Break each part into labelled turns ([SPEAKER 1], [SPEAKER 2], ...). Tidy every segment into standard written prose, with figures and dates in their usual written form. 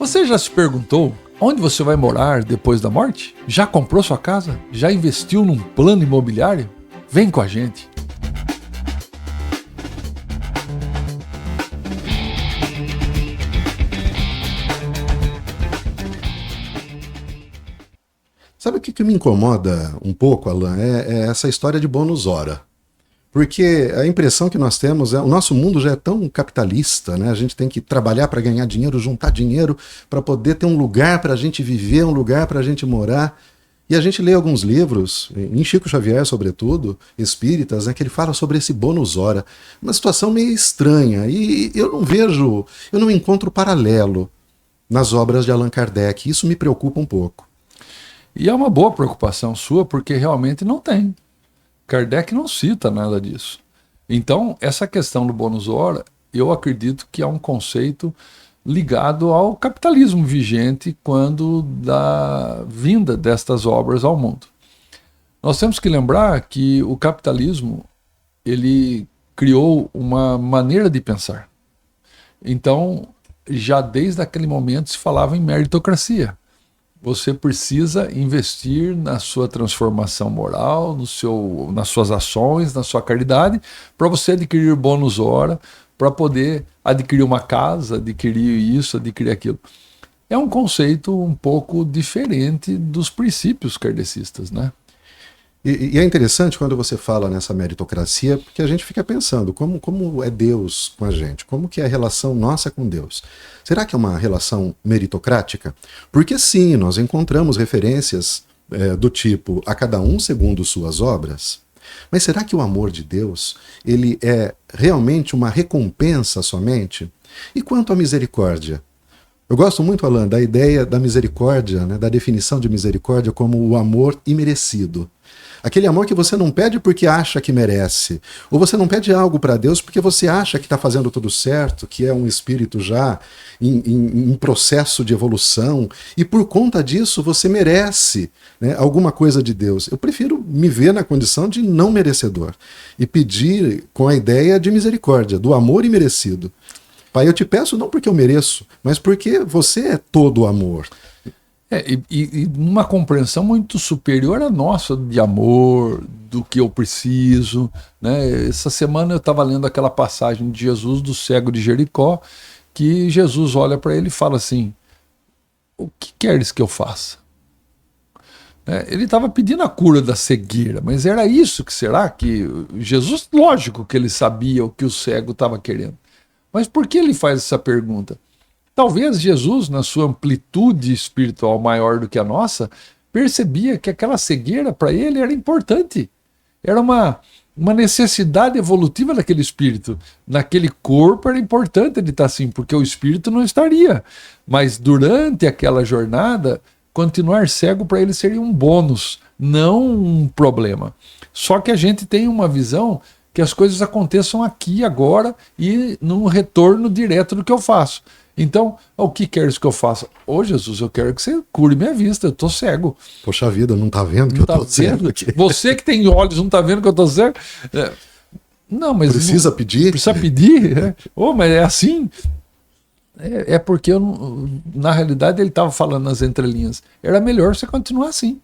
[SPEAKER 1] Você já se perguntou onde você vai morar depois da morte? Já comprou sua casa? Já investiu num plano imobiliário? Vem com a gente!
[SPEAKER 2] Sabe o que me incomoda um pouco, Alan? É essa história de bônus hora. Porque a impressão que nós temos é o nosso mundo já é tão capitalista, né? A gente tem que trabalhar para ganhar dinheiro, juntar dinheiro para poder ter um lugar para a gente viver, um lugar para a gente morar. E a gente lê alguns livros, em Chico Xavier, sobretudo, espíritas, né, que ele fala sobre esse bônus hora. Uma situação meio estranha. E eu não encontro paralelo nas obras de Allan Kardec. Isso me preocupa um pouco.
[SPEAKER 1] E é uma boa preocupação sua, porque realmente não tem. Kardec não cita nada disso. Então, essa questão do bônus hora, eu acredito que é um conceito ligado ao capitalismo vigente quando da vinda destas obras ao mundo. Nós temos que lembrar que o capitalismo, ele criou uma maneira de pensar. Então, já desde aquele momento se falava em meritocracia. Você precisa investir na sua transformação moral, nas suas ações, na sua caridade, para você adquirir bônus hora, para poder adquirir uma casa, adquirir isso, adquirir aquilo. É um conceito um pouco diferente dos princípios kardecistas, né?
[SPEAKER 2] E é interessante quando você fala nessa meritocracia, porque a gente fica pensando como é Deus com a gente, como que é a relação nossa com Deus. Será que é uma relação meritocrática? Porque sim, nós encontramos referências do tipo, a cada um segundo suas obras. Mas será que o amor de Deus, ele é realmente uma recompensa somente? E quanto à misericórdia? Eu gosto muito, Alan, da ideia da misericórdia, né, da definição de misericórdia como o amor imerecido. Aquele amor que você não pede porque acha que merece. Ou você não pede algo para Deus porque você acha que está fazendo tudo certo, que é um espírito já em processo de evolução. E por conta disso você merece, né, alguma coisa de Deus. Eu prefiro me ver na condição de não merecedor. E pedir com a ideia de misericórdia, do amor imerecido. Pai, eu te peço não porque eu mereço, mas porque você é todo amor.
[SPEAKER 1] E uma compreensão muito superior à nossa de amor, do que eu preciso, né? Essa semana eu estava lendo aquela passagem de Jesus do cego de Jericó, que Jesus olha para ele e fala assim: o que queres que eu faça? Ele estava pedindo a cura da cegueira, mas era isso que será que Jesus, lógico que ele sabia o que o cego estava querendo. Mas por que ele faz essa pergunta? Talvez Jesus, na sua amplitude espiritual maior do que a nossa, percebia que aquela cegueira para ele era importante. Era uma necessidade evolutiva daquele espírito. Naquele corpo era importante ele estar assim, porque o espírito não estaria. Mas durante aquela jornada, continuar cego para ele seria um bônus, não um problema. Só que a gente tem uma visão que as coisas aconteçam aqui, agora, e num retorno direto do que eu faço. Então, o que queres que eu faça? Ô Jesus, eu quero que você cure minha vista, eu tô cego.
[SPEAKER 2] Poxa vida, não tá vendo que eu tô cego aqui?
[SPEAKER 1] Você que tem olhos, não tá vendo que eu tô cego? Não, mas...
[SPEAKER 2] Precisa pedir?
[SPEAKER 1] Precisa pedir? Mas é assim? É porque, na realidade, ele estava falando nas entrelinhas. Era melhor você continuar assim.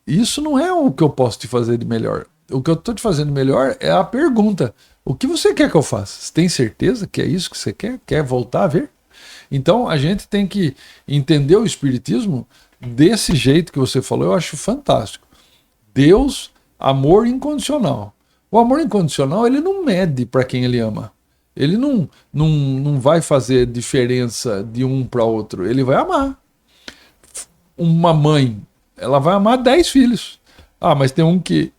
[SPEAKER 1] Isso não é o que eu posso te fazer de melhor. O que eu estou te fazendo melhor é a pergunta. O que você quer que eu faça? Você tem certeza que é isso que você quer? Quer voltar a ver? Então a gente tem que entender o espiritismo desse jeito que você falou. Eu acho fantástico. Deus, amor incondicional. O amor incondicional, ele não mede para quem ele ama. Ele não vai fazer diferença de um para outro. Ele vai amar. Uma mãe, ela vai amar 10 filhos. Mas tem um que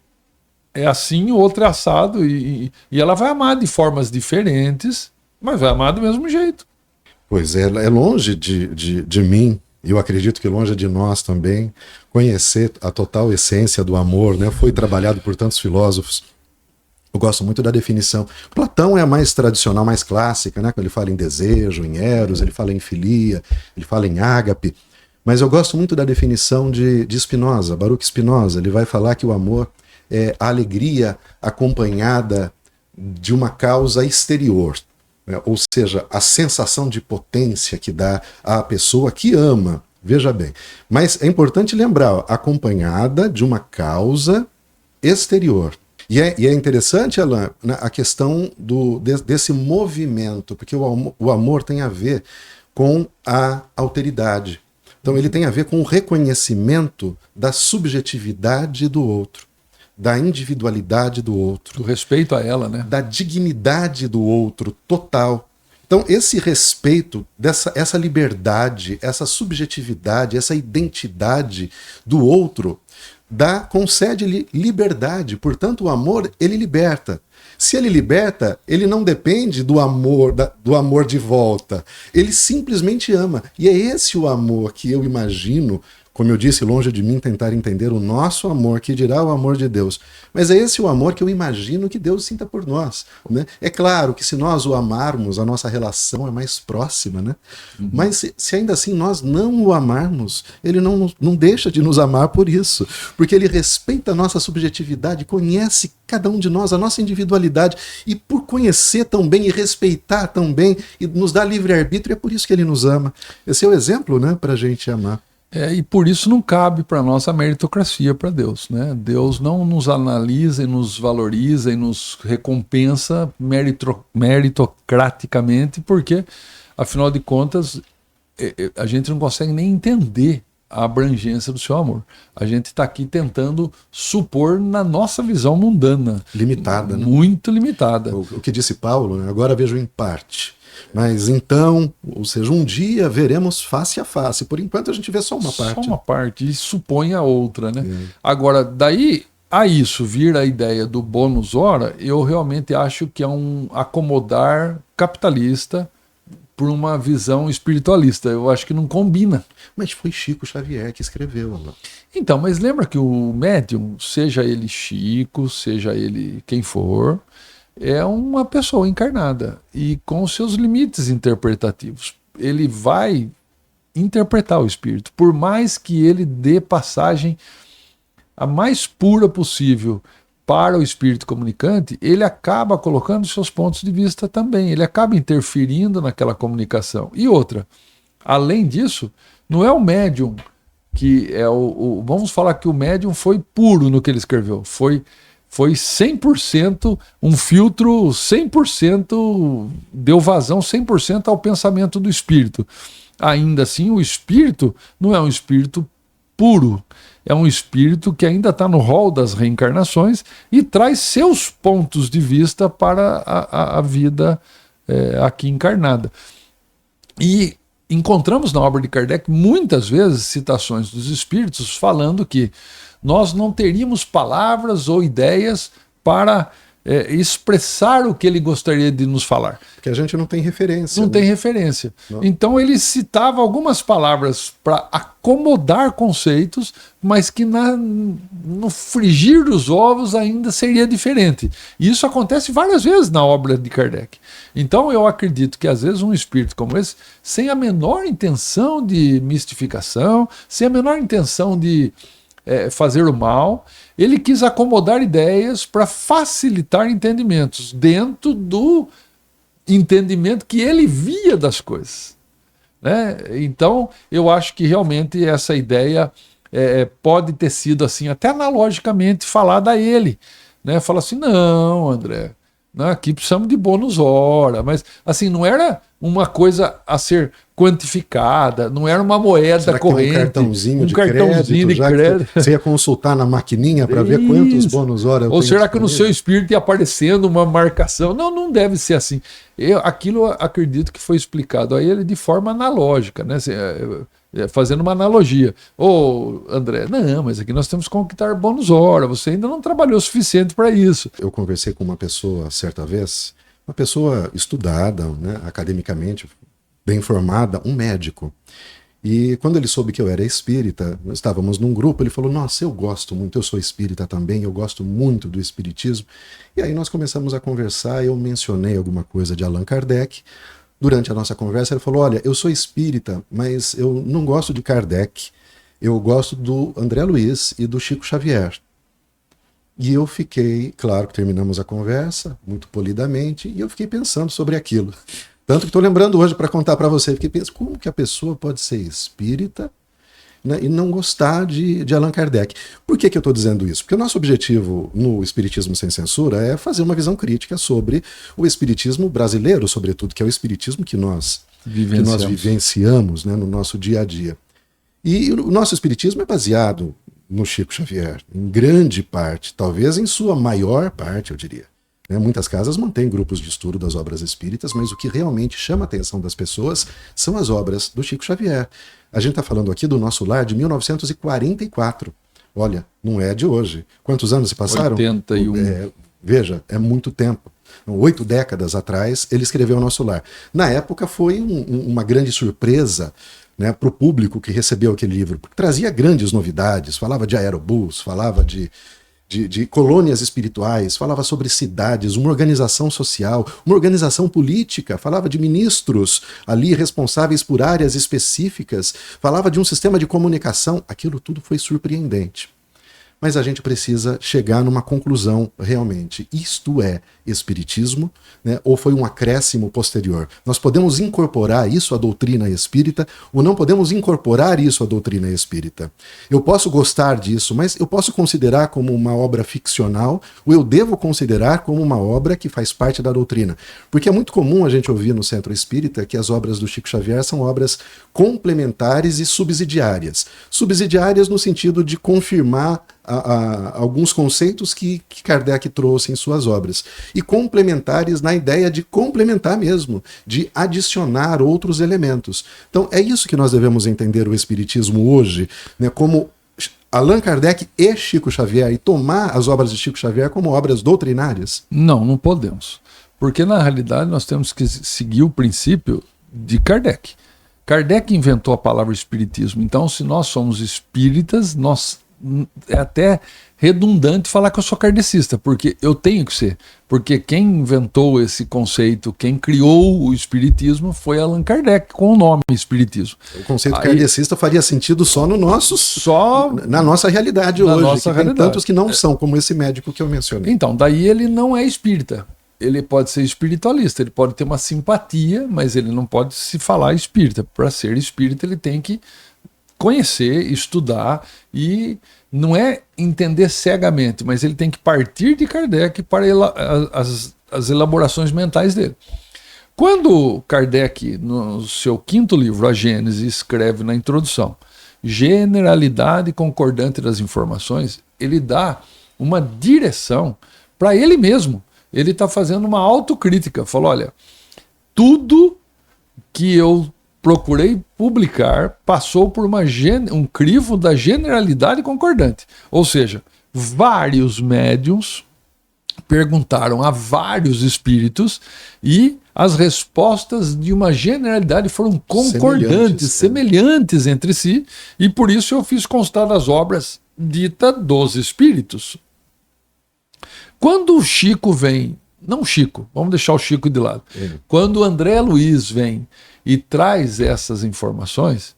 [SPEAKER 1] é assim, o outro é assado, e ela vai amar de formas diferentes, mas vai amar do mesmo jeito.
[SPEAKER 2] Pois é longe de mim, e eu acredito que longe de nós também, conhecer a total essência do amor, né? Foi trabalhado por tantos filósofos. Eu gosto muito da definição. Platão é a mais tradicional, mais clássica, né? Quando ele fala em desejo, em eros, ele fala em filia, ele fala em ágape. Mas eu gosto muito da definição de Spinoza, Baruch Spinoza. Ele vai falar que o amor é a alegria acompanhada de uma causa exterior. né? Ou seja, a sensação de potência que dá à pessoa que ama. Veja bem. Mas é importante lembrar, ó, acompanhada de uma causa exterior. E é interessante, Alain, a questão desse movimento, porque o amor tem a ver com a alteridade. Então ele tem a ver com o reconhecimento da subjetividade do outro, da individualidade do outro.
[SPEAKER 1] Do respeito a ela, né?
[SPEAKER 2] Da dignidade do outro, total. Então esse respeito, essa liberdade, essa subjetividade, essa identidade do outro, concede-lhe liberdade. Portanto, o amor, ele liberta. Se ele liberta, ele não depende do amor de volta. Ele simplesmente ama. E é esse o amor que eu imagino, como eu disse, longe de mim tentar entender o nosso amor, que dirá o amor de Deus. Mas é esse o amor que eu imagino que Deus sinta por nós, né? É claro que se nós o amarmos, a nossa relação é mais próxima, né? Uhum. Mas se ainda assim nós não o amarmos, ele não deixa de nos amar por isso. Porque ele respeita a nossa subjetividade, conhece cada um de nós, a nossa individualidade. E por conhecer tão bem e respeitar tão bem, e nos dá livre-arbítrio, é por isso que ele nos ama. Esse é o exemplo, né, para a gente amar.
[SPEAKER 1] E por isso não cabe para nós a meritocracia para Deus, né? Deus não nos analisa e nos valoriza e nos recompensa meritocraticamente, porque, afinal de contas, a gente não consegue nem entender a abrangência do seu amor. A gente está aqui tentando supor na nossa visão mundana.
[SPEAKER 2] Limitada, né?
[SPEAKER 1] Muito limitada.
[SPEAKER 2] O que disse Paulo, né? Agora vejo em parte. Mas então, ou seja, um dia veremos face a face. Por enquanto a gente vê só uma parte.
[SPEAKER 1] Só uma parte e supõe a outra, né? Agora, daí a isso vir a ideia do bônus hora, eu realmente acho que é um acomodar capitalista por uma visão espiritualista. Eu acho que não combina.
[SPEAKER 2] Mas foi Chico Xavier que escreveu.
[SPEAKER 1] Então, mas lembra que o médium, seja ele Chico, seja ele quem for, é uma pessoa encarnada e com seus limites interpretativos. Ele vai interpretar o espírito, por mais que ele dê passagem a mais pura possível para o espírito comunicante, ele acaba colocando seus pontos de vista também, ele acaba interferindo naquela comunicação. E outra, além disso, não é o médium que é vamos falar que o médium foi puro no que ele escreveu, foi 100% um filtro, 100% deu vazão 100% ao pensamento do espírito. Ainda assim, o espírito não é um espírito puro, é um espírito que ainda está no rol das reencarnações e traz seus pontos de vista para a vida aqui encarnada. E encontramos na obra de Kardec muitas vezes citações dos espíritos falando que nós não teríamos palavras ou ideias para expressar o que ele gostaria de nos falar.
[SPEAKER 2] Porque a gente não tem referência.
[SPEAKER 1] Não tem referência. Não. Então ele citava algumas palavras para acomodar conceitos, mas que no frigir dos ovos ainda seria diferente. E isso acontece várias vezes na obra de Kardec. Então eu acredito que às vezes um espírito como esse, sem a menor intenção de mistificação, sem a menor intenção de fazer o mal, ele quis acomodar ideias para facilitar entendimentos dentro do entendimento que ele via das coisas, né? Então eu acho que realmente essa ideia pode ter sido assim até analogicamente falada a ele, né? Fala assim, não, André, aqui precisamos de bônus hora, mas assim, não era uma coisa a ser quantificada, não era uma moeda corrente,
[SPEAKER 2] um cartãozinho de crédito. Você ia consultar na maquininha para ver quantos bônus hora eu
[SPEAKER 1] Ou
[SPEAKER 2] tenho.
[SPEAKER 1] será que no seu espírito ia aparecendo uma marcação? Não deve ser assim. Aquilo acredito que foi explicado a ele de forma analógica, né? Fazendo uma analogia. André, não, mas aqui nós temos que conquistar bônus hora, você ainda não trabalhou o suficiente para isso.
[SPEAKER 2] Eu conversei com uma pessoa certa vez, uma pessoa estudada, né, academicamente, bem formada, um médico. E quando ele soube que eu era espírita, nós estávamos num grupo, ele falou, nossa, eu gosto muito, eu sou espírita também, eu gosto muito do espiritismo. E aí nós começamos a conversar, eu mencionei alguma coisa de Allan Kardec. Durante a nossa conversa ele falou, olha, eu sou espírita, mas eu não gosto de Kardec, eu gosto do André Luiz e do Chico Xavier. E eu fiquei, claro que terminamos a conversa, muito polidamente, e eu fiquei pensando sobre aquilo. Tanto que estou lembrando hoje para contar para você, fiquei pensando, como que a pessoa pode ser espírita, né, e não gostar de Allan Kardec? Por que eu estou dizendo isso? Porque o nosso objetivo no Espiritismo Sem Censura é fazer uma visão crítica sobre o espiritismo brasileiro, sobretudo, que é o espiritismo que nós vivenciamos, né, no nosso dia a dia. E o nosso espiritismo é baseado no Chico Xavier, em grande parte, talvez em sua maior parte, eu diria. Muitas casas mantêm grupos de estudo das obras espíritas, mas o que realmente chama a atenção das pessoas são as obras do Chico Xavier. A gente está falando aqui do Nosso Lar de 1944. Olha, não é de hoje. Quantos anos se passaram?
[SPEAKER 1] 81.
[SPEAKER 2] Veja, é muito tempo. 8 décadas atrás, ele escreveu o Nosso Lar. Na época foi uma grande surpresa, né, para o público que recebeu aquele livro, porque trazia grandes novidades, falava de aerobus, falava de colônias espirituais, falava sobre cidades, uma organização social, uma organização política, falava de ministros ali responsáveis por áreas específicas, falava de um sistema de comunicação. Aquilo tudo foi surpreendente. Mas a gente precisa chegar numa conclusão realmente. Isto é espiritismo, né, ou foi um acréscimo posterior? Nós podemos incorporar isso à doutrina espírita ou não podemos incorporar isso à doutrina espírita? Eu posso gostar disso, mas eu posso considerar como uma obra ficcional ou eu devo considerar como uma obra que faz parte da doutrina? Porque é muito comum a gente ouvir no Centro Espírita que as obras do Chico Xavier são obras complementares e subsidiárias. Subsidiárias no sentido de confirmar alguns conceitos que Kardec trouxe em suas obras. E complementares na ideia de complementar mesmo, de adicionar outros elementos. Então é isso que nós devemos entender o Espiritismo hoje, né, como Allan Kardec e Chico Xavier, e tomar as obras de Chico Xavier como obras doutrinárias?
[SPEAKER 1] Não podemos. Porque na realidade nós temos que seguir o princípio de Kardec. Kardec inventou a palavra espiritismo. Então, se nós somos espíritas, é até redundante falar que eu sou kardecista, porque eu tenho que ser. Porque quem inventou esse conceito, quem criou o espiritismo foi Allan Kardec, com o nome espiritismo.
[SPEAKER 2] O conceito kardecista faria sentido só na nossa realidade hoje,
[SPEAKER 1] nossa realidade.
[SPEAKER 2] Tem tantos que não são, como esse médico que eu mencionei.
[SPEAKER 1] Então, daí ele não é espírita. Ele pode ser espiritualista, ele pode ter uma simpatia, mas ele não pode se falar espírita. Para ser espírita, ele tem que conhecer, estudar, e não é entender cegamente, mas ele tem que partir de Kardec para as elaborações mentais dele. Quando Kardec, no seu 5º livro, A Gênese, escreve na introdução, generalidade concordante das informações, ele dá uma direção para ele mesmo. Ele está fazendo uma autocrítica. Falou, olha, tudo que eu procurei publicar passou por um crivo da generalidade concordante. Ou seja, vários médiuns perguntaram a vários espíritos e as respostas de uma generalidade foram concordantes, semelhantes entre si, e por isso eu fiz constar das obras ditas dos espíritos. Quando o Chico vem, não Chico, vamos deixar o Chico de lado, quando o André Luiz vem e traz essas informações,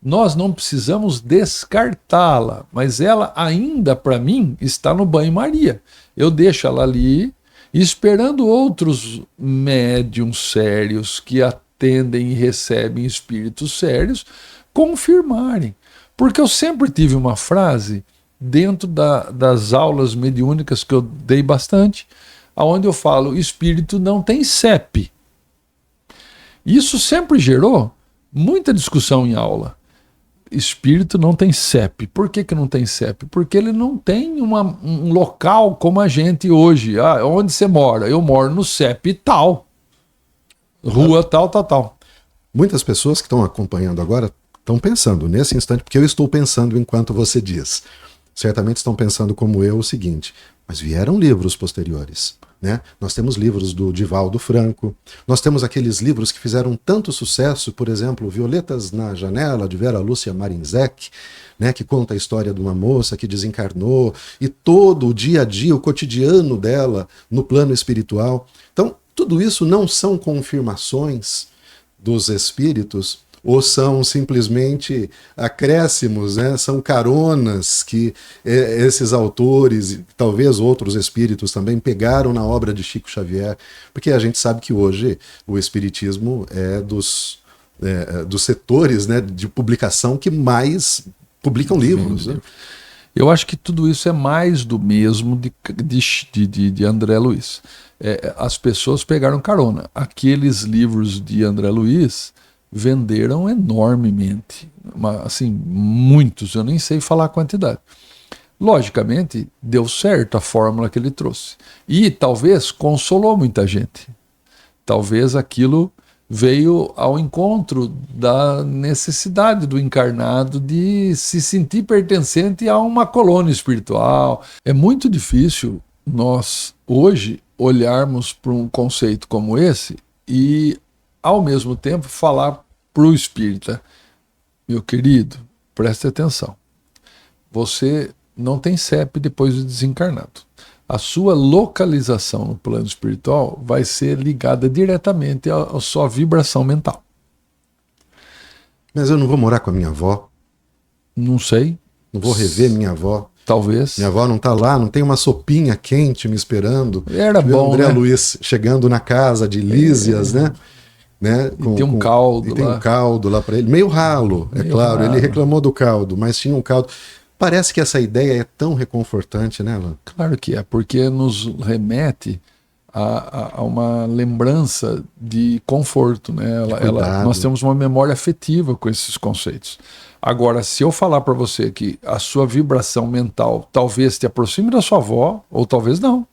[SPEAKER 1] nós não precisamos descartá-la, mas ela ainda, para mim, está no banho-maria. Eu deixo ela ali, esperando outros médiums sérios que atendem e recebem espíritos sérios confirmarem. Porque eu sempre tive uma frase dentro das aulas mediúnicas que eu dei bastante, onde eu falo, espírito não tem CEP. Isso sempre gerou muita discussão em aula. Espírito não tem CEP. Por que não tem CEP? Porque ele não tem um local como a gente hoje. Onde você mora? Eu moro no CEP tal. Rua tal.
[SPEAKER 2] Muitas pessoas que estão acompanhando agora estão pensando nesse instante, porque eu estou pensando enquanto você diz. Certamente estão pensando como eu o seguinte, mas vieram livros posteriores. Né? Nós temos livros do Divaldo Franco, nós temos aqueles livros que fizeram tanto sucesso, por exemplo, Violetas na Janela, de Vera Lúcia Marinzec, né, que conta a história de uma moça que desencarnou e todo o dia a dia, o cotidiano dela no plano espiritual. Então, tudo isso não são confirmações dos espíritos ou são simplesmente acréscimos, né? São caronas que esses autores, e talvez outros espíritos também, pegaram na obra de Chico Xavier, porque a gente sabe que hoje o espiritismo é dos setores, né, de publicação que mais publicam livros. Né?
[SPEAKER 1] Eu acho que tudo isso é mais do mesmo de André Luiz. As pessoas pegaram carona. Aqueles livros de André Luiz venderam enormemente. Assim, muitos, eu nem sei falar a quantidade. Logicamente, deu certo a fórmula que ele trouxe. E talvez consolou muita gente. Talvez aquilo veio ao encontro da necessidade do encarnado de se sentir pertencente a uma colônia espiritual. É muito difícil nós, hoje, olharmos para um conceito como esse e, ao mesmo tempo, falar para o espírita: meu querido, preste atenção. Você não tem CEP depois de desencarnado. A sua localização no plano espiritual vai ser ligada diretamente à sua vibração mental.
[SPEAKER 2] Mas eu não vou morar com a minha avó?
[SPEAKER 1] Não sei.
[SPEAKER 2] Não vou rever minha avó?
[SPEAKER 1] Talvez.
[SPEAKER 2] Minha avó não está lá, não tem uma sopinha quente me esperando.
[SPEAKER 1] Era bom,
[SPEAKER 2] André
[SPEAKER 1] né?
[SPEAKER 2] Luiz chegando na casa de Lísias, né?
[SPEAKER 1] Tem um caldo
[SPEAKER 2] lá. Tem um caldo lá para ele. Meio ralo, é claro. Ele reclamou do caldo, mas tinha um caldo. Parece que essa ideia é tão reconfortante, né, Alan?
[SPEAKER 1] Claro que é, porque nos remete a uma lembrança de conforto, né? Nós temos uma memória afetiva com esses conceitos. Agora, se eu falar para você que a sua vibração mental talvez te aproxime da sua avó, ou talvez não.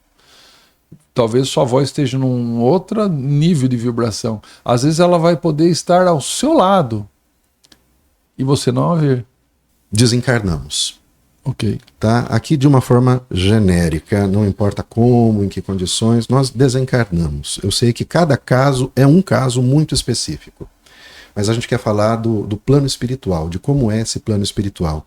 [SPEAKER 1] Talvez sua avó esteja num outro nível de vibração. Às vezes ela vai poder estar ao seu lado e você não a ver.
[SPEAKER 2] Desencarnamos.
[SPEAKER 1] Ok.
[SPEAKER 2] Tá? Aqui de uma forma genérica, não importa como, em que condições, nós desencarnamos. Eu sei que cada caso é um caso muito específico, mas a gente quer falar do plano espiritual, de como é esse plano espiritual.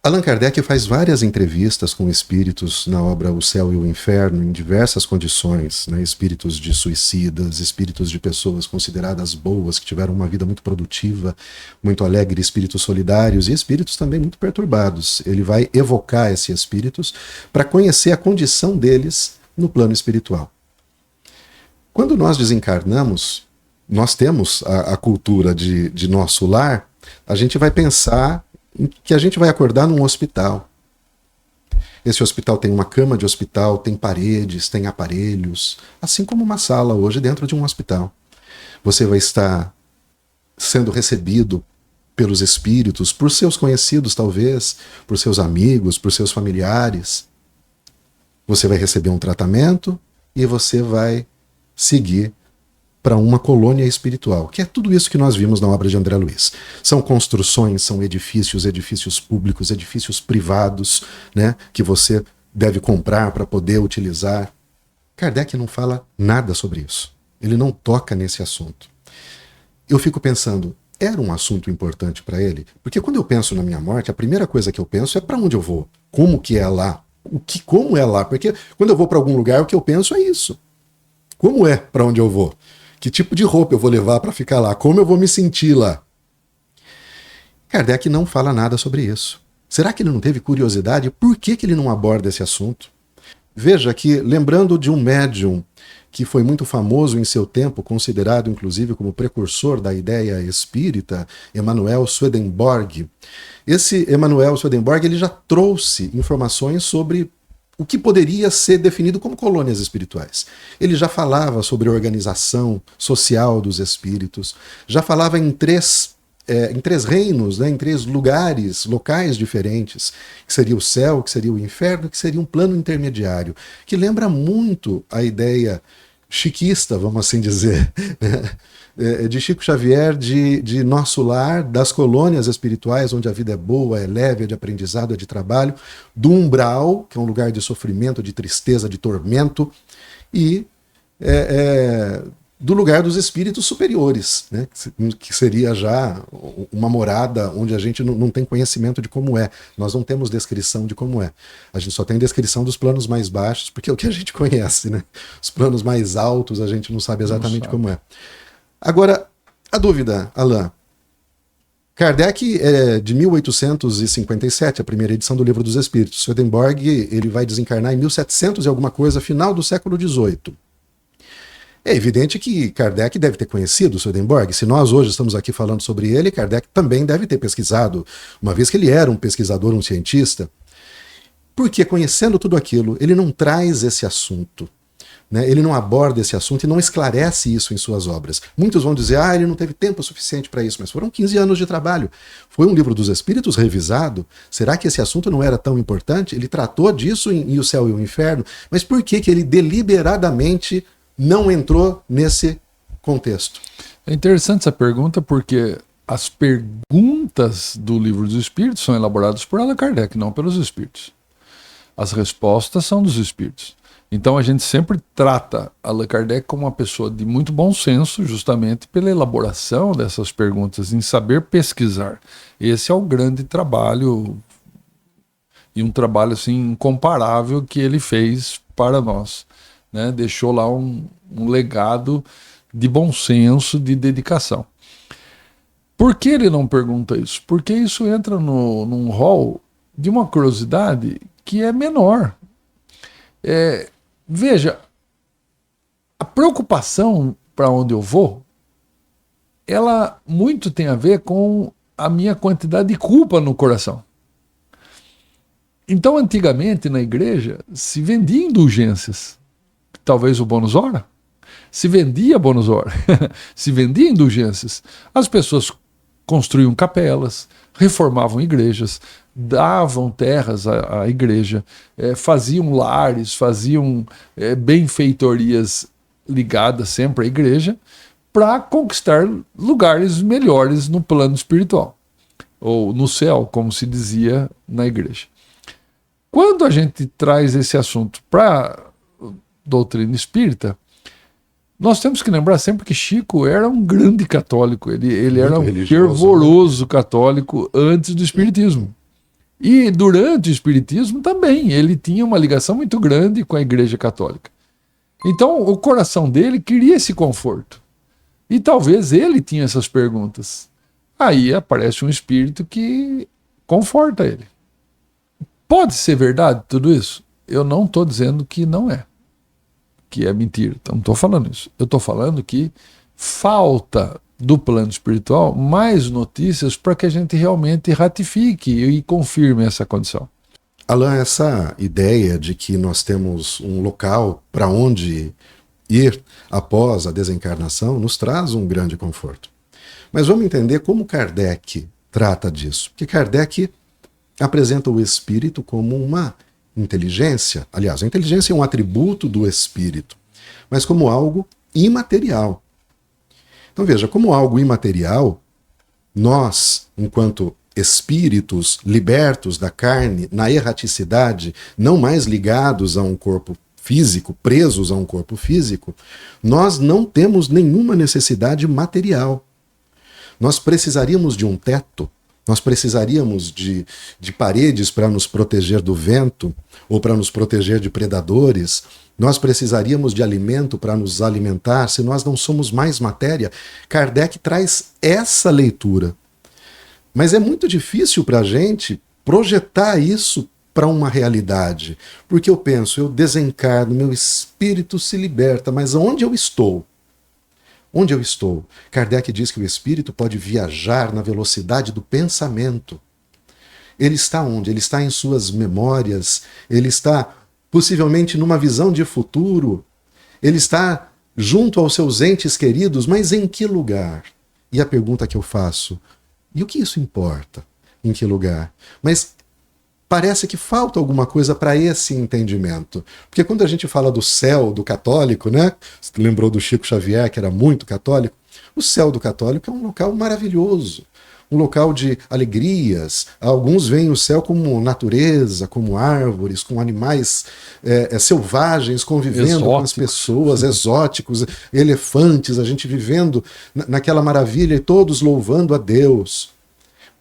[SPEAKER 2] Allan Kardec faz várias entrevistas com espíritos na obra O Céu e o Inferno, em diversas condições, né? Espíritos de suicidas, espíritos de pessoas consideradas boas, que tiveram uma vida muito produtiva, muito alegre, espíritos solidários e espíritos também muito perturbados. Ele vai evocar esses espíritos para conhecer a condição deles no plano espiritual. Quando nós desencarnamos, nós temos a cultura de nosso lar, a gente vai pensar que a gente vai acordar num hospital. Esse hospital tem uma cama de hospital, tem paredes, tem aparelhos, assim como uma sala hoje dentro de um hospital. Você vai estar sendo recebido pelos espíritos, por seus conhecidos talvez, por seus amigos, por seus familiares. Você vai receber um tratamento e você vai seguir para uma colônia espiritual, que é tudo isso que nós vimos na obra de André Luiz. São construções, são edifícios públicos, edifícios privados, né, que você deve comprar para poder utilizar. Kardec não fala nada sobre isso. Ele não toca nesse assunto. Eu fico pensando, era um assunto importante para ele? Porque quando eu penso na minha morte, a primeira coisa que eu penso é para onde eu vou, como que é lá, como é lá, porque quando eu vou para algum lugar, o que eu penso é isso. Como é para onde eu vou? Que tipo de roupa eu vou levar para ficar lá? Como eu vou me sentir lá? Kardec não fala nada sobre isso. Será que ele não teve curiosidade? Por que ele não aborda esse assunto? Veja que, lembrando de um médium que foi muito famoso em seu tempo, considerado inclusive como precursor da ideia espírita, Emanuel Swedenborg. Esse Emanuel Swedenborg ele já trouxe informações sobre o que poderia ser definido como colônias espirituais. Ele já falava sobre a organização social dos espíritos, já falava em três reinos, né, em três locais diferentes, que seria o céu, que seria o inferno, que seria um plano intermediário, que lembra muito a ideia chiquista, vamos assim dizer, né, de Chico Xavier, de nosso lar, das colônias espirituais, onde a vida é boa, é leve, é de aprendizado, é de trabalho, do umbral, que é um lugar de sofrimento, de tristeza, de tormento, e do lugar dos espíritos superiores, né, que seria já uma morada onde a gente não tem conhecimento de como é. Nós não temos descrição de como é. A gente só tem descrição dos planos mais baixos, porque é o que a gente conhece, né? Os planos mais altos a gente não sabe exatamente como é. Agora, A dúvida, Alain. Kardec é de 1857, a primeira edição do Livro dos Espíritos. Swedenborg, ele vai desencarnar em 1700 e alguma coisa, final do século XVIII. É evidente que Kardec deve ter conhecido Swedenborg. Se nós hoje estamos aqui falando sobre ele, Kardec também deve ter pesquisado, uma vez que ele era um pesquisador, um cientista. Porque, conhecendo tudo aquilo, ele não traz esse assunto. Né? Ele não aborda esse assunto e não esclarece isso em suas obras. Muitos vão dizer, ele não teve tempo suficiente para isso, mas foram 15 anos de trabalho. Foi um Livro dos Espíritos revisado. Será que esse assunto não era tão importante? Ele tratou disso em O Céu e o Inferno, mas por que ele deliberadamente não entrou nesse contexto?
[SPEAKER 1] É interessante essa pergunta porque as perguntas do Livro dos Espíritos são elaboradas por Allan Kardec, não pelos Espíritos. As respostas são dos Espíritos. Então a gente sempre trata Allan Kardec como uma pessoa de muito bom senso, justamente pela elaboração dessas perguntas, em saber pesquisar. Esse é o grande trabalho, e um trabalho assim incomparável que ele fez para nós. Né? Deixou lá um legado de bom senso, de dedicação. Por que ele não pergunta isso? Porque isso entra num rol de uma curiosidade que é menor. Veja, a preocupação para onde eu vou, ela muito tem a ver com a minha quantidade de culpa no coração. Então, antigamente, na igreja, se vendia indulgências. Talvez o bônus hora. Se vendia bônus hora. Se vendia indulgências. As pessoas construíam capelas, reformavam igrejas, davam terras à igreja, faziam lares, faziam benfeitorias ligadas sempre à igreja, para conquistar lugares melhores no plano espiritual, ou no céu, como se dizia na igreja. Quando a gente traz esse assunto para a doutrina espírita, nós temos que lembrar sempre que Chico era um grande católico, ele era um fervoroso católico antes do espiritismo. E durante o espiritismo também, ele tinha uma ligação muito grande com a Igreja Católica. Então o coração dele queria esse conforto. E talvez ele tinha essas perguntas. Aí aparece um espírito que conforta ele. Pode ser verdade tudo isso? Eu não estou dizendo que não é. Que é mentira. Então, não estou falando isso. Eu estou falando que falta do plano espiritual mais notícias para que a gente realmente ratifique e confirme essa condição.
[SPEAKER 2] Alain, essa ideia de que nós temos um local para onde ir após a desencarnação nos traz um grande conforto. Mas vamos entender como Kardec trata disso. Porque Kardec apresenta o espírito como uma inteligência. Aliás, a inteligência é um atributo do espírito, mas como algo imaterial. Então veja, como algo imaterial, nós, enquanto espíritos libertos da carne, na erraticidade, não mais ligados a um corpo físico, presos a um corpo físico, nós não temos nenhuma necessidade material. Nós precisaríamos de um teto, nós precisaríamos de paredes para nos proteger do vento ou para nos proteger de predadores. Nós precisaríamos de alimento para nos alimentar, se nós não somos mais matéria. Kardec traz essa leitura. Mas é muito difícil para a gente projetar isso para uma realidade. Porque eu penso, eu desencarno, meu espírito se liberta, mas onde eu estou? Onde eu estou? Kardec diz que o espírito pode viajar na velocidade do pensamento. Ele está onde? Ele está em suas memórias, ele está possivelmente numa visão de futuro, ele está junto aos seus entes queridos, mas em que lugar? E a pergunta que eu faço, e o que isso importa? Em que lugar? Mas parece que falta alguma coisa para esse entendimento. Porque quando a gente fala do céu do católico, né? Você lembrou do Chico Xavier, que era muito católico? O céu do católico é um local maravilhoso, um local de alegrias. Alguns veem o céu como natureza, como árvores, com animais selvagens convivendo exóticos, com as pessoas, exóticos, elefantes, a gente vivendo naquela maravilha e todos louvando a Deus.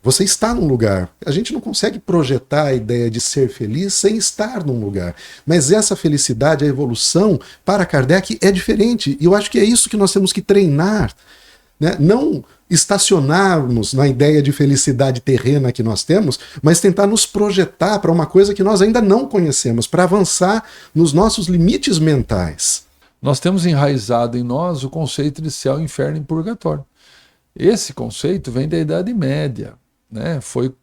[SPEAKER 2] Você está num lugar. A gente não consegue projetar a ideia de ser feliz sem estar num lugar. Mas essa felicidade, a evolução, para Kardec é diferente. E eu acho que é isso que nós temos que treinar né? Não estacionarmos na ideia de felicidade terrena que nós temos, mas tentar nos projetar para uma coisa que nós ainda não conhecemos, para avançar nos nossos limites mentais.
[SPEAKER 1] Nós temos enraizado em nós o conceito de céu, inferno e purgatório. Esse conceito vem da Idade Média, né? Foi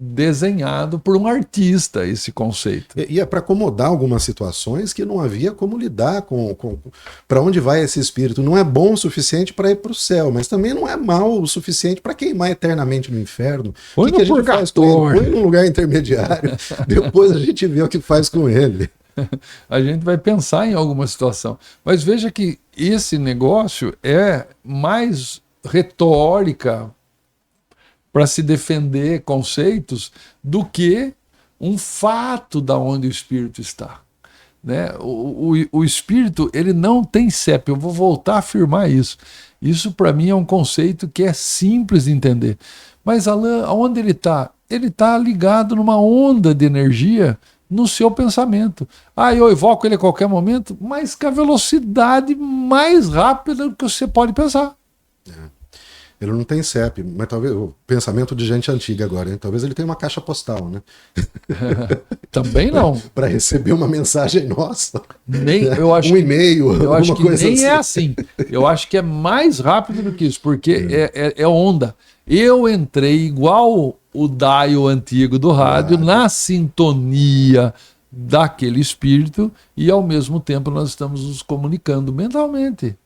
[SPEAKER 1] desenhado por um artista, esse conceito.
[SPEAKER 2] E é para acomodar algumas situações que não havia como lidar com para onde vai esse espírito. Não é bom o suficiente para ir para o céu, mas também não é mal o suficiente para queimar eternamente no inferno.
[SPEAKER 1] Põe
[SPEAKER 2] o que
[SPEAKER 1] no
[SPEAKER 2] a gente faz com ele? Põe num lugar intermediário, depois a gente vê o que faz com ele.
[SPEAKER 1] A gente vai pensar em alguma situação. Mas veja que esse negócio é mais retórica para se defender conceitos do que um fato da onde o espírito está, né? O espírito, ele não tem CEP. Eu vou voltar a afirmar isso. Isso para mim é um conceito que é simples de entender. Mas Alain, aonde ele está? Ele está ligado numa onda de energia no seu pensamento. Eu evoco ele a qualquer momento, mas com a velocidade mais rápida do que você pode pensar.
[SPEAKER 2] Ele não tem CEP, mas talvez o pensamento de gente antiga agora, hein? Talvez ele tenha uma caixa postal, né?
[SPEAKER 1] Também não.
[SPEAKER 2] Para receber uma mensagem nossa.
[SPEAKER 1] Nem, eu acho
[SPEAKER 2] um e-mail,
[SPEAKER 1] eu acho que
[SPEAKER 2] coisa
[SPEAKER 1] nem
[SPEAKER 2] assim.
[SPEAKER 1] é assim. Eu acho que é mais rápido do que isso, porque é onda. Eu entrei igual o dial antigo do rádio, na sintonia daquele espírito, e ao mesmo tempo nós estamos nos comunicando mentalmente.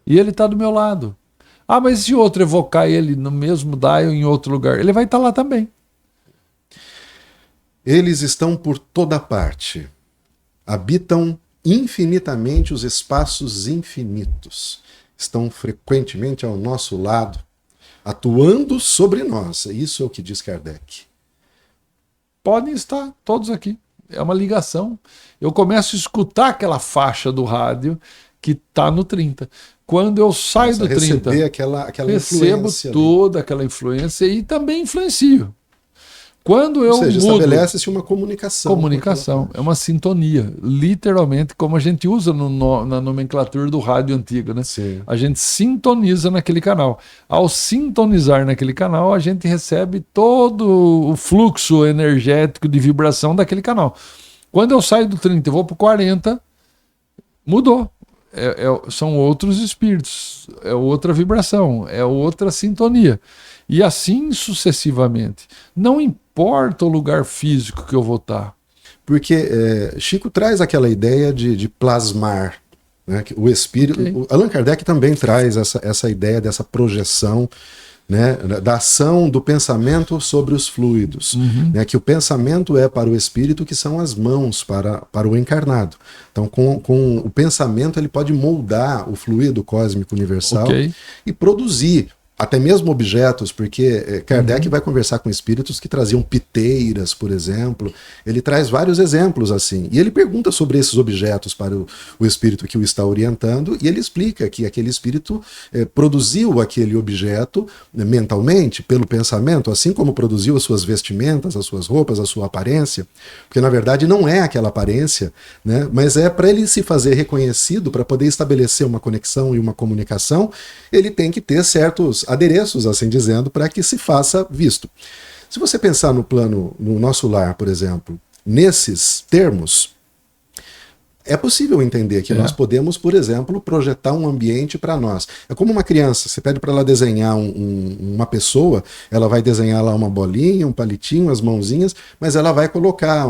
[SPEAKER 1] E ele está do meu lado. Mas se outro evocar ele no mesmo dial em outro lugar, ele vai estar lá também.
[SPEAKER 2] Eles estão por toda parte. Habitam infinitamente os espaços infinitos. Estão frequentemente ao nosso lado, atuando sobre nós. Isso é o que diz Kardec.
[SPEAKER 1] Podem estar todos aqui. É uma ligação. Eu começo a escutar aquela faixa do rádio que está no 30. Quando eu saio do 30,
[SPEAKER 2] aquela
[SPEAKER 1] recebo toda aquela influência e também influencio. Quando eu
[SPEAKER 2] Ou seja,
[SPEAKER 1] mudo,
[SPEAKER 2] estabelece-se uma comunicação.
[SPEAKER 1] Comunicação, é uma sintonia, literalmente, como a gente usa na nomenclatura do rádio antigo, né?
[SPEAKER 2] Sim.
[SPEAKER 1] A gente sintoniza naquele canal. Ao sintonizar naquele canal, a gente recebe todo o fluxo energético de vibração daquele canal. Quando eu saio do 30 e vou para o 40, mudou. São outros espíritos, é outra vibração, é outra sintonia. E assim sucessivamente. Não importa o lugar físico que eu vou estar.
[SPEAKER 2] Porque Chico traz aquela ideia de plasmar, né? Que o espírito. Okay. Allan Kardec também traz essa ideia dessa projeção, né, da ação do pensamento sobre os fluidos, né, que o pensamento é para o espírito que são as mãos para o encarnado. Então, com o pensamento, ele pode moldar o fluido cósmico universal e produzir até mesmo objetos, porque Kardec vai conversar com espíritos que traziam piteiras, por exemplo. Ele traz vários exemplos assim. E ele pergunta sobre esses objetos para o espírito que o está orientando, e ele explica que aquele espírito produziu aquele objeto mentalmente, pelo pensamento, assim como produziu as suas vestimentas, as suas roupas, a sua aparência, porque na verdade não é aquela aparência, né? Mas é para ele se fazer reconhecido, para poder estabelecer uma conexão e uma comunicação, ele tem que ter certos adereços, assim dizendo, para que se faça visto. Se você pensar no plano, no nosso lar, por exemplo, nesses termos, é possível entender que nós podemos, por exemplo, projetar um ambiente para nós. É como uma criança, você pede para ela desenhar uma pessoa, ela vai desenhar lá uma bolinha, um palitinho, as mãozinhas, mas ela vai colocar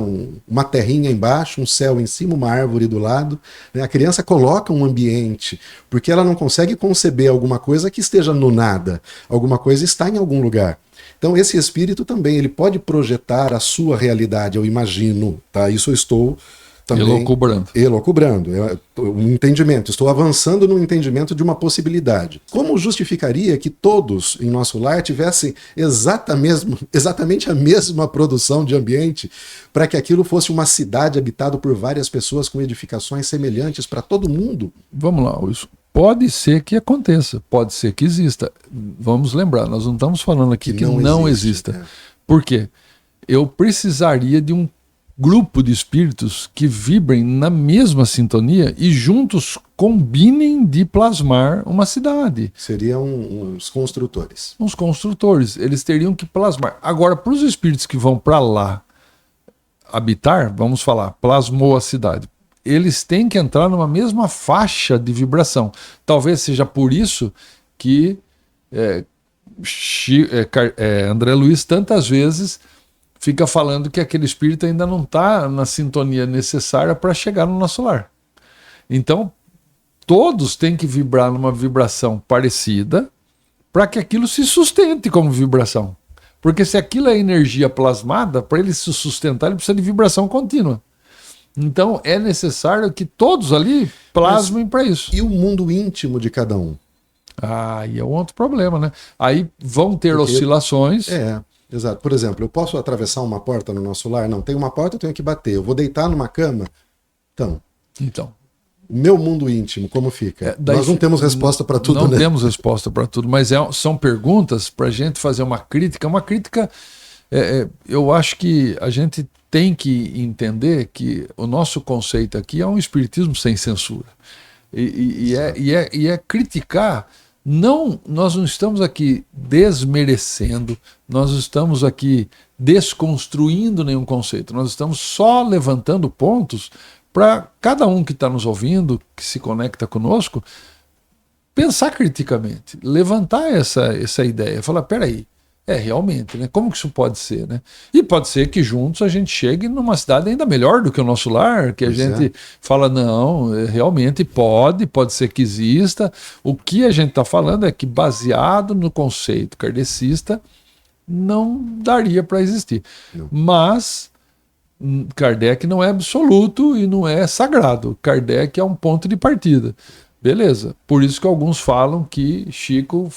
[SPEAKER 2] uma terrinha embaixo, um céu em cima, uma árvore do lado, né? A criança coloca um ambiente, porque ela não consegue conceber alguma coisa que esteja no nada, alguma coisa está em algum lugar. Então esse espírito também, ele pode projetar a sua realidade, eu imagino, tá? Isso eu estou também elocubrando, um entendimento, estou avançando no entendimento de uma possibilidade. Como justificaria que todos em nosso lar tivessem exatamente a mesma produção de ambiente para que aquilo fosse uma cidade habitada por várias pessoas com edificações semelhantes para todo mundo?
[SPEAKER 1] Vamos lá, isso pode ser que aconteça, pode ser que exista. Vamos lembrar, nós não estamos falando aqui que não exista. Por quê? Eu precisaria de um grupo de espíritos que vibrem na mesma sintonia e juntos combinem de plasmar uma cidade.
[SPEAKER 2] Seriam uns construtores.
[SPEAKER 1] Uns construtores, eles teriam que plasmar. Agora, para os espíritos que vão para lá habitar, vamos falar, plasmou a cidade, eles têm que entrar numa mesma faixa de vibração. Talvez seja por isso que André Luiz tantas vezes fica falando que aquele espírito ainda não está na sintonia necessária para chegar no nosso lar. Então, todos têm que vibrar numa vibração parecida para que aquilo se sustente como vibração. Porque se aquilo é energia plasmada, para ele se sustentar, ele precisa de vibração contínua. Então, é necessário que todos ali plasmem para isso.
[SPEAKER 2] E o mundo íntimo de cada um?
[SPEAKER 1] Aí é um outro problema, né? Aí vão ter oscilações.
[SPEAKER 2] Exato. Por exemplo, eu posso atravessar uma porta no nosso lar? Não, tem uma porta, eu tenho que bater. Eu vou deitar numa cama? Então. O meu mundo íntimo, como fica? Nós não temos resposta para tudo,
[SPEAKER 1] não,
[SPEAKER 2] né?
[SPEAKER 1] Não temos resposta para tudo, mas são perguntas para a gente fazer uma crítica. Uma crítica, eu acho que a gente tem que entender que o nosso conceito aqui é um espiritismo sem censura. E é criticar. Nós não estamos aqui desmerecendo, nós estamos aqui desconstruindo nenhum conceito, nós estamos só levantando pontos para cada um que está nos ouvindo, que se conecta conosco, pensar criticamente, levantar essa ideia, falar, peraí, realmente, né? Como que isso pode ser, né? E pode ser que juntos a gente chegue numa cidade ainda melhor do que o nosso lar, que a gente fala, não, realmente pode ser que exista. O que a gente está falando é que, baseado no conceito kardecista, não daria para existir. Não. Mas Kardec não é absoluto e não é sagrado. Kardec é um ponto de partida. Beleza. Por isso que alguns falam que Chico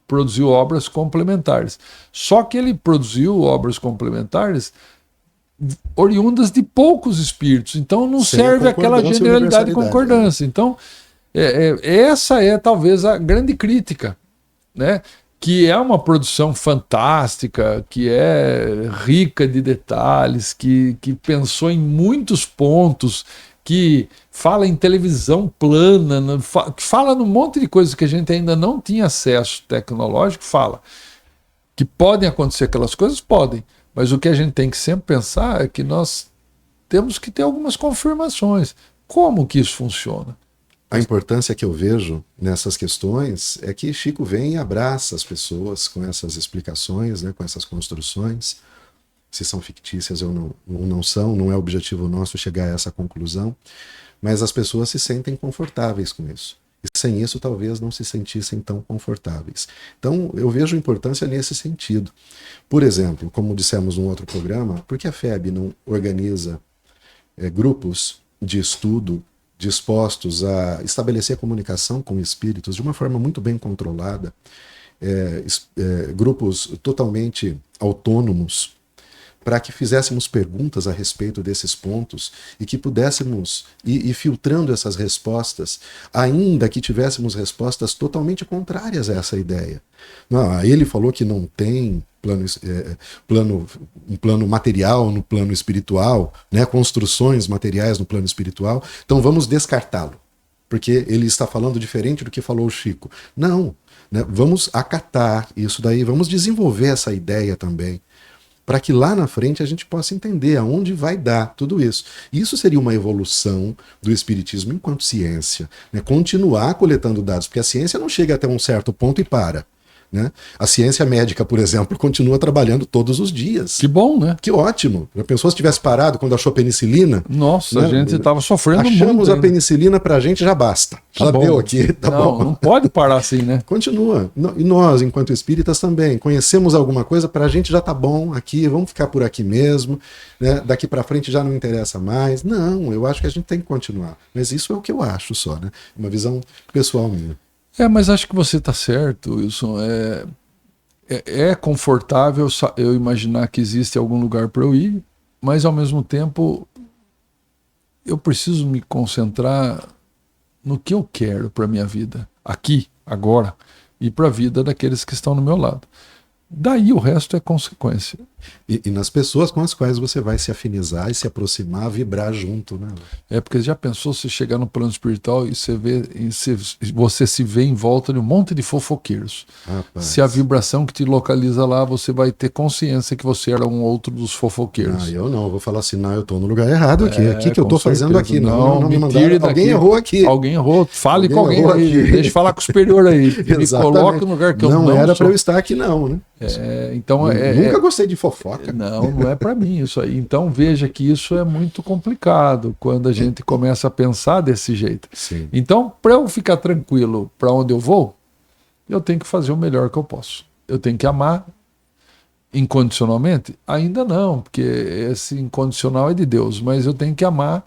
[SPEAKER 1] produziu obras complementares. Só que ele produziu obras complementares oriundas de poucos espíritos. Então não serve aquela generalidade de concordância. Então essa é talvez a grande crítica, né? Que é uma produção fantástica, que é rica de detalhes, que pensou em muitos pontos, que fala em televisão plana, que fala num monte de coisas que a gente ainda não tinha acesso tecnológico, fala. Que podem acontecer aquelas coisas? Podem. Mas o que a gente tem que sempre pensar é que nós temos que ter algumas confirmações. Como que isso funciona?
[SPEAKER 2] A importância que eu vejo nessas questões é que Chico vem e abraça as pessoas com essas explicações, né, com essas construções. Se são fictícias ou não são, não é objetivo nosso chegar a essa conclusão, mas as pessoas se sentem confortáveis com isso. E sem isso talvez não se sentissem tão confortáveis. Então eu vejo importância nesse sentido. Por exemplo, como dissemos num outro programa, por que a FEB não organiza grupos de estudo dispostos a estabelecer comunicação com espíritos de uma forma muito bem controlada, grupos totalmente autônomos, para que fizéssemos perguntas a respeito desses pontos e que pudéssemos ir filtrando essas respostas, ainda que tivéssemos respostas totalmente contrárias a essa ideia. Não, ele falou que não tem um plano material no plano espiritual, né, construções materiais no plano espiritual, então vamos descartá-lo, porque ele está falando diferente do que falou o Chico. Não, né, vamos acatar isso daí, vamos desenvolver essa ideia também, para que lá na frente a gente possa entender aonde vai dar tudo isso. Isso seria uma evolução do espiritismo enquanto ciência, né? Continuar coletando dados, porque a ciência não chega até um certo ponto e para. Né? A ciência médica, por exemplo, continua trabalhando todos os dias.
[SPEAKER 1] Que bom, né?
[SPEAKER 2] Que ótimo. A pessoa se tivesse parado quando achou penicilina...
[SPEAKER 1] Nossa, né? A gente estava sofrendo muito.
[SPEAKER 2] Achamos a penicilina pra gente, já basta. Já deu aqui, tá bom.
[SPEAKER 1] Não pode parar assim, né?
[SPEAKER 2] Continua. E nós, enquanto espíritas, também. Conhecemos alguma coisa, pra gente já tá bom aqui, vamos ficar por aqui mesmo. Né? Daqui pra frente já não interessa mais. Não, eu acho que a gente tem que continuar. Mas isso é o que eu acho só, né? Uma visão pessoal minha.
[SPEAKER 1] Mas acho que você está certo, Wilson. É confortável eu imaginar que existe algum lugar para eu ir, mas ao mesmo tempo eu preciso me concentrar no que eu quero para a minha vida, aqui, agora, e para a vida daqueles que estão no meu lado. Daí o resto é consequência.
[SPEAKER 2] E nas pessoas com as quais você vai se afinizar e se aproximar, vibrar junto, né?
[SPEAKER 1] É porque já pensou você chegar no plano espiritual e você se vê em volta de um monte de fofoqueiros.
[SPEAKER 2] Rapaz.
[SPEAKER 1] Se a vibração que te localiza lá, você vai ter consciência que você era um outro dos fofoqueiros.
[SPEAKER 2] Eu não, eu vou falar assim, não, eu tô no lugar errado aqui. Aqui que eu tô
[SPEAKER 1] certeza.
[SPEAKER 2] fazendo aqui. Não,
[SPEAKER 1] me
[SPEAKER 2] mandaram,
[SPEAKER 1] tire daqui.
[SPEAKER 2] alguém errou aqui.
[SPEAKER 1] Alguém errou. Fale com alguém aí.
[SPEAKER 2] Aqui.
[SPEAKER 1] Deixa eu falar com o superior aí. Me coloque no lugar que eu não
[SPEAKER 2] era
[SPEAKER 1] sou.
[SPEAKER 2] para eu estar aqui não, né?
[SPEAKER 1] Então,
[SPEAKER 2] nunca gostei de fofoca.
[SPEAKER 1] Não é para mim isso aí. Então veja que isso é muito complicado quando a gente começa a pensar desse jeito.
[SPEAKER 2] Sim.
[SPEAKER 1] Então, para eu ficar tranquilo para onde eu vou, eu tenho que fazer o melhor que eu posso. Eu tenho que amar incondicionalmente? Ainda não, porque esse incondicional é de Deus, mas eu tenho que amar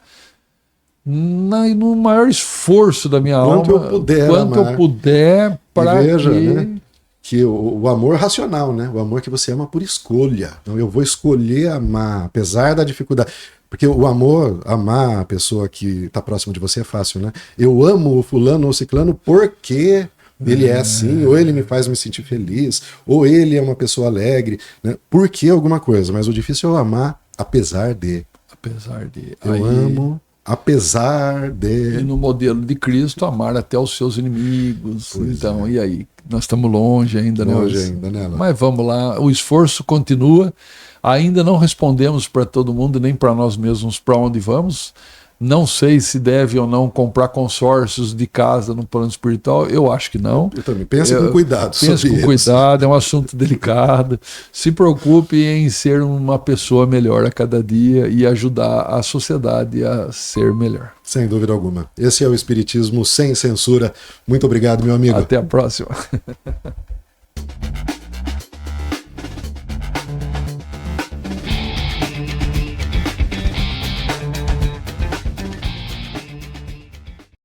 [SPEAKER 1] no maior esforço da minha alma,
[SPEAKER 2] quanto eu puder,
[SPEAKER 1] para
[SPEAKER 2] veja, né? Que o amor racional, né? O amor que você ama por escolha. Então eu vou escolher amar, apesar da dificuldade. Porque o amor, amar a pessoa que está próxima de você é fácil, né? Eu amo o fulano ou ciclano porque ele é assim, ou ele me faz me sentir feliz, ou ele é uma pessoa alegre, né? Por que alguma coisa? Mas o difícil é amar apesar de.
[SPEAKER 1] Apesar de.
[SPEAKER 2] Eu amo apesar de.
[SPEAKER 1] E no modelo de Cristo, amar até os seus inimigos.
[SPEAKER 2] Pois
[SPEAKER 1] então, e aí? Nós estamos longe ainda,
[SPEAKER 2] né?
[SPEAKER 1] Mas vamos lá, o esforço continua. Ainda não respondemos para todo mundo, nem para nós mesmos, para onde vamos. Não sei se deve ou não comprar consórcios de casa no plano espiritual. Eu acho que não.
[SPEAKER 2] Eu também. Pense com cuidado.
[SPEAKER 1] Pense com cuidado, é um assunto delicado. Se preocupe em ser uma pessoa melhor a cada dia e ajudar a sociedade a ser melhor.
[SPEAKER 2] Sem dúvida alguma. Esse é o Espiritismo Sem Censura. Muito obrigado, meu amigo.
[SPEAKER 1] Até a próxima.